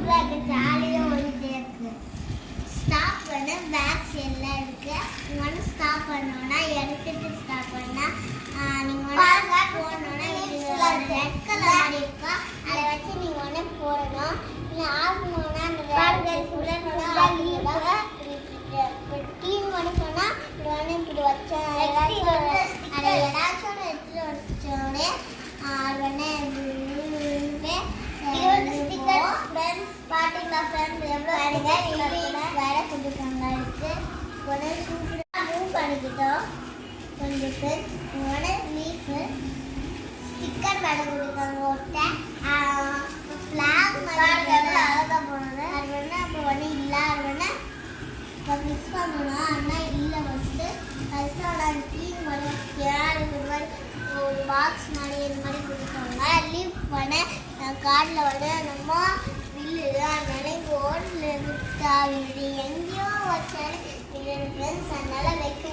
ஜாலியாக ஓடிட்டே இருக்கு. ஸ்டாப் பண்ண பேக்ஸ் எல்லாம் இருக்கு. நீங்கள் வந்து ஸ்டாப் பண்ணோன்னா எடுத்துட்டு ஸ்டாப் பண்ணால் நீங்கள் வந்து போடணுன்னா ரெட் கலர் மாதிரி இருக்கும். அதை வச்சு நீங்கள் வந்து போடணும். நீங்கள் ஆகணும்னா அந்த டீம் பண்ணி சொன்னால் இப்படி வந்து இப்படி வச்சோம் அதை ஏதாச்சும் எடுத்துட்டு வச்சோடனே அது வந்து பாத்தீங்களா ஃப்ரெண்ட்ஸ் எவ்வளோ வேலை கொடுத்துருக்காங்க இருக்கு. உடனே சூப்பராக மூவ் பண்ணிக்கிட்டோம். கொஞ்சம் உடனே லீஃபு ஸ்டிக்கர் வேலை கொடுத்துருக்காங்க. ஒட்ட ஃப்ளாக் மாதிரி அழகாக போனது. அது வந்து அப்போ வந்து இல்லை அது வந்து இப்போ மிஸ் பண்ணணும். ஆனால் இல்லை ஃபஸ்ட்டு அவன் டீம் மாதிரி கேர் இது மாதிரி ஒரு பாக்ஸ் மாதிரி இது மாதிரி கொடுத்தாங்க. லீஃப் பண்ண கார்டில் வந்து நம்ம வில்லு அதனால இங்கே ஓட்டில் விட்டா எங்கேயோ வச்சாலும் ஃப்ரெண்ட்ஸ் அதனால வைக்க